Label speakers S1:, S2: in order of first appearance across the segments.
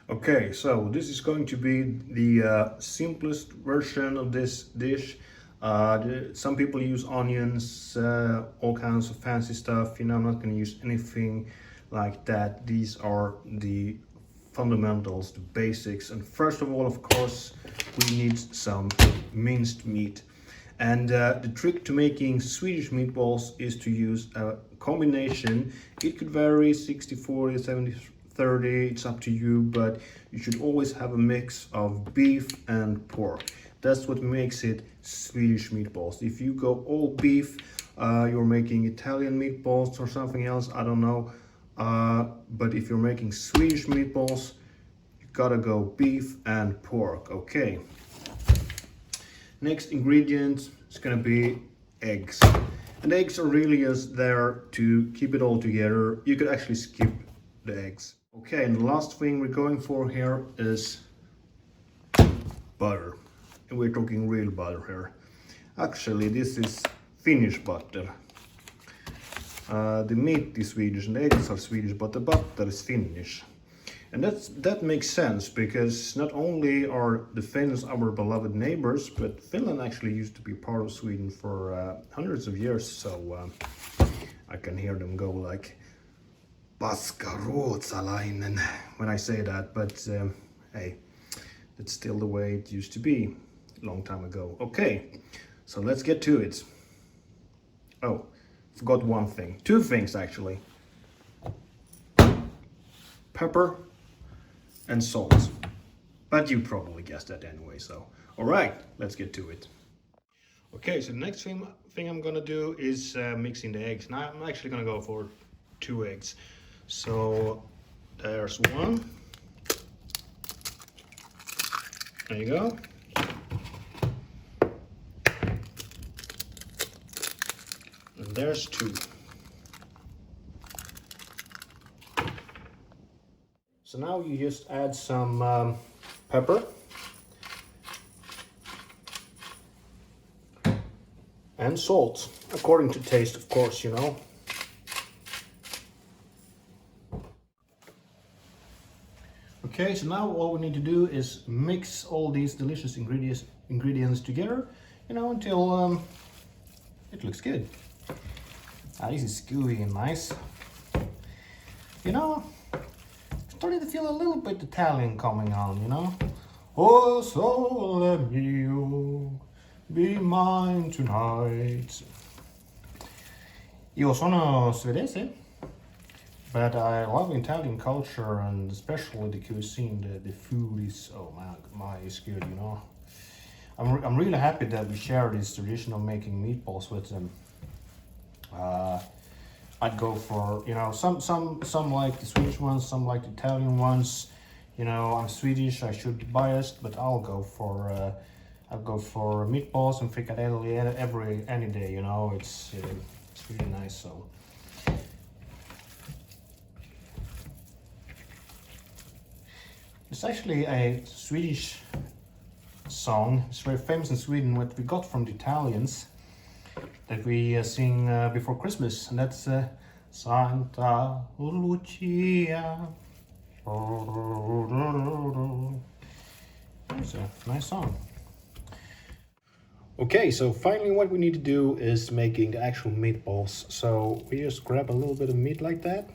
S1: Okay, so this is going to be the simplest version of this dish. Some people use onions, all kinds of fancy stuff. I'm not going to use anything like that. These are the fundamentals, the basics. And first of all, of course, we need some minced meat. And the trick to making Swedish meatballs is to use a combination. It could vary 60-40, 70-30, it's up to you, but you should always have a mix of beef and pork. That's what makes it Swedish meatballs. If you go all beef, you're making Italian meatballs or something else, I don't know. But if you're making Swedish meatballs, you gotta go beef and pork, okay? Next ingredient is gonna be eggs. And eggs are really just there to keep it all together. You could actually skip the eggs. Okay, and the last thing we're going for here is butter. And we're talking real butter here. Actually, this is Finnish butter. The meat is Swedish and the eggs are Swedish, but the butter is Finnish. And that makes sense because not only are the Finns our beloved neighbors, but Finland actually used to be part of Sweden for hundreds of years. So I can hear them go like "Paska ruotsalainen" when I say that. But hey, it's still the way it used to be a long time ago. Okay, so let's get to it. Oh, forgot one thing. Two things actually. Pepper and salt. But you probably guessed that anyway, so alright, let's get to it. Okay, so the next thing I'm gonna do is mixing the eggs. Now I'm actually gonna go for 2 eggs. So there's one. There you go. And there's 2. So now you just add some pepper and salt, according to taste, of course, you know. Okay, so now all we need to do is mix all these delicious ingredients together, until it looks good. This is gooey and nice. Starting to feel a little bit Italian coming on, Oh, sole mio, be mine tonight. Io sono svedese, but I love Italian culture and especially the cuisine. The food is, oh my, it's good, I'm really happy that we share this tradition of making meatballs with them. I'd go for, some like the Swedish ones, some like the Italian ones. I'm Swedish, I should be biased, but I'll go for meatballs and frikadelli any day. It's really nice. So it's actually a Swedish song. It's very famous in Sweden. What we got from the Italians, that we sing before Christmas, and that's Santa Lucia. It's a nice song. Okay, so finally what we need to do is making the actual meatballs. So we just grab a little bit of meat like that.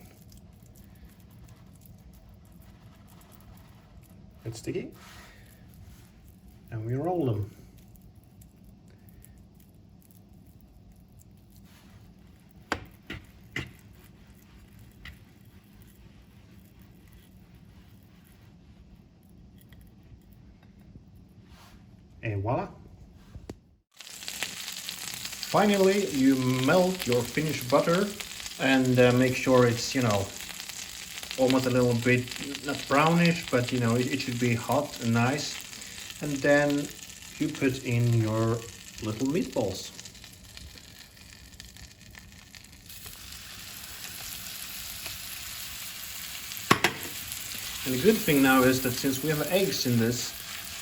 S1: It's sticky. And we roll them. And voila. Finally, you melt your finished butter and make sure it's, almost a little bit, not brownish, but it should be hot and nice. And then you put in your little meatballs. And the good thing now is that since we have eggs in this,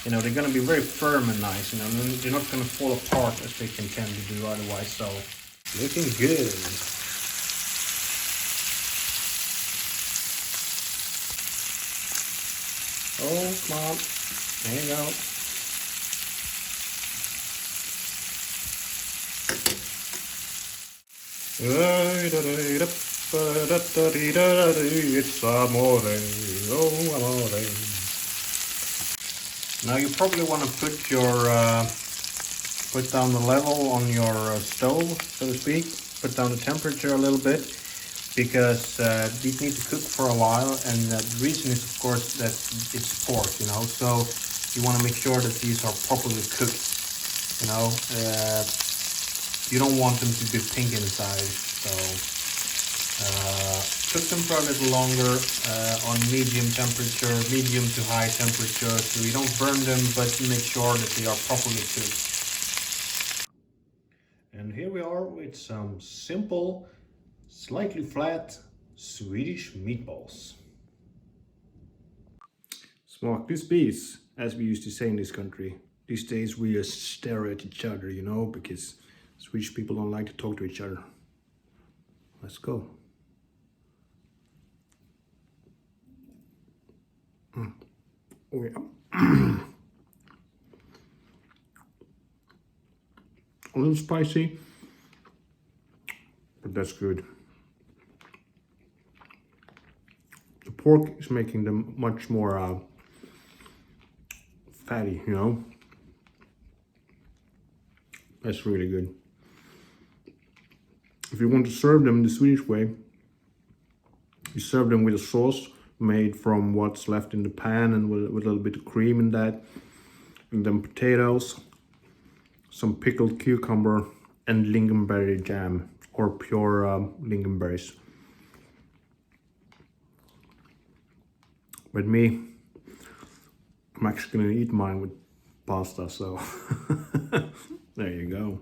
S1: they're going to be very firm and nice, and they're not going to fall apart as they can tend to do otherwise. So, looking good. come on. There you go. It's amore, oh amore. Now you probably want to put your put down the level on your stove, so to speak. Put down the temperature a little bit, because these need to cook for a while, and the reason is of course that it's pork, you know, so you want to make sure that these are properly cooked, you know. You don't want them to be pink inside, so cook them for a little longer on medium temperature, medium to high temperature, so you don't burn them, but make sure that they are properly cooked. And here we are with some simple, slightly flat Swedish meatballs. Smak this piece, as we used to say in this country. These days we just stare at each other, you know, because Swedish people don't like to talk to each other. Let's go. Oh yeah. A little spicy, but that's good. The pork is making them much more fatty, you know. That's really good. If you want to serve them the Swedish way, you serve them with a sauce made from what's left in the pan, and with a little bit of cream in that, and then potatoes, some pickled cucumber, and lingonberry jam, or pure lingonberries. With me, I'm actually gonna eat mine with pasta, so there you go.